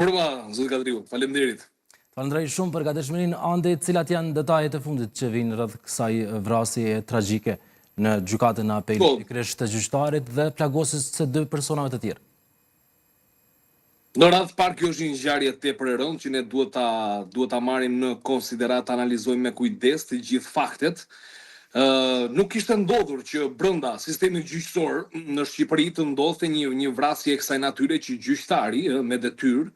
Përma, zëtë Kadriu, falemderit. Falenderoj shumë për gatishmërinë. Ande, cilat janë detajet e fundit që vinë rreth kësaj vrasje tragjike në gjykatën e apelit pikërisht të gjyqtarit dhe plagosjes së 2 personave të tjerë? Në radhë parë kjo është një ngjarje tepër e rëndë që ne duhet ta marrim në konsiderat, ta analizojmë me kujdes të gjithë faktet. Nuk ishte ndodhur që brenda sistemit gjyqësor në Shqipëri të ndodhte një vrasje e kësaj natyre që gjyqtari me detyrë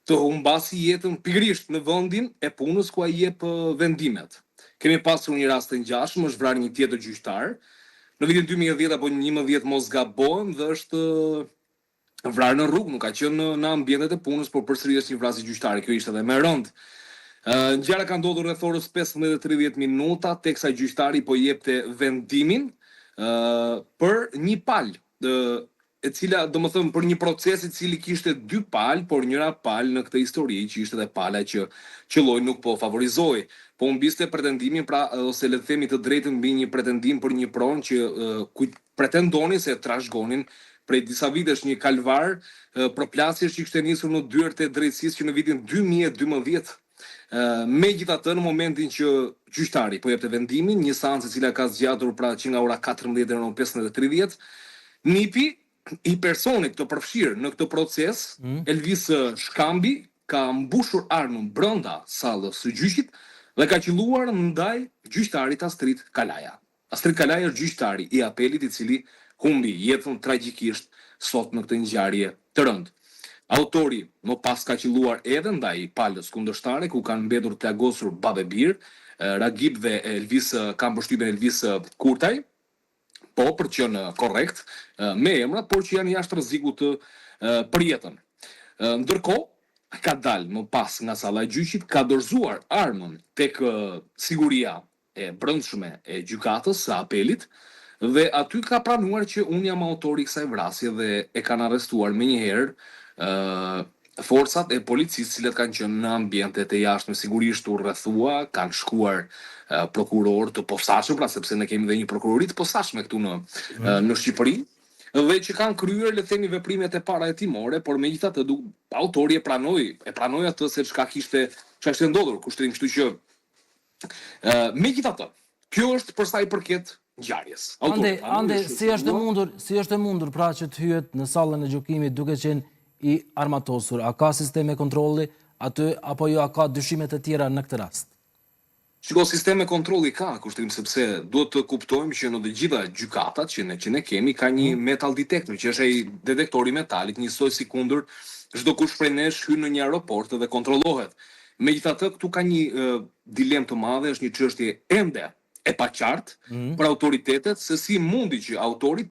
të humbasi jetën pikërisht në vendin e punës ku ai jep vendimet. Kemi pasur një rast të ngjashëm, është vrarë një tjetër gjyqtar në vitin 2010 apo 2011 mos gabohem dhe është vrarë në rrugë, nuk ka qenë në ambientet e punës, por përsëri është një vrasje gjyqtare, kjo ishte edhe më e rëndë. Ngjarja ka ndodhur rreth orës 15:30 minuta, teksa gjyqtari po jepte vendimin për një palë, e cila, domethënë, për një proces i cili kishte 2 palë, por njëra palë në këtë histori që ishte edhe pala që qelloi nuk po favorizoi. Po humbiste pretendimin, pra, ose le të themi të drejtën mbi një pretendim për një pronë që pretendonin se trashëgonin prej disa vitesh një kalvar proplasjesh që kishte nisur në dyert e drejtësisë që në vitin 2012. Megjithatë, në momentin që gjyqtari po jepte vendimin, një seancë e cila ka zgjatur pra që nga ora 14 deri në 15:30, nipi i personit të përfshirë në këtë proces, Elvis Shkambi, ka mbushur armën brenda sallës së gjyqit dhe ka qelluar ndaj gjyqtarit Astrid Kalaja. Astrid Kalaja është gjyqtari i apelit i cili humbi jetën tragjikisht sot në këtë ngjarje të rëndë. Autori më pas ka qelluar edhe ndaj palës kundërshtare ku kanë mbetur plagosur babë bir, Ragib dhe Elvis, kanë përshtypjen Elvis Kurtaj, po për të qenë korrekt me emrat, por që janë jashtë rrezikut për jetën. Ndërkohë, ka dalë më pas nga salla e gjyqit, ka dorëzuar armën tek siguria e brendshme e gjykatës së apelit dhe aty ka pranuar që unë jam autori i kësaj vrasje dhe e kanë arrestuar menjëherë forcat e policisë cilët kanë qenë në ambientet e jashtme, sigurisht u rrethua, kanë shkuar prokurorë të posaçëm, pra sepse ne kemi dhe një prokurori të posaçme këtu në Shqipëri, dhe që kanë kryer, le të themi, veprimet e parahetimore, por megjithatë autori e pranoi atë se çka kishte ndodhur, kushtrim, kështu që megjithatë, kjo është për sa i përket ngjarjes. Ande, si është e mundur pra që të hyhet në sallën e gjykimit duke qenë i armatosur? A ka sisteme kontrolli aty apo jo, a ka dyshime të tjera në këtë rast? Shiko, sisteme kontrolli ka, kushtrim, sepse duhet të kuptojmë që në të gjitha gjykatat që ne kemi ka një metal detector, që është ai detektori metalit, njësoj si kundër çdo kush prej nesh hyn në një aeroport dhe kontrollohet. Megjithatë, këtu ka një dilemë të madhe, është një çështje ende e paqartë për autoritetet se si mundi që autori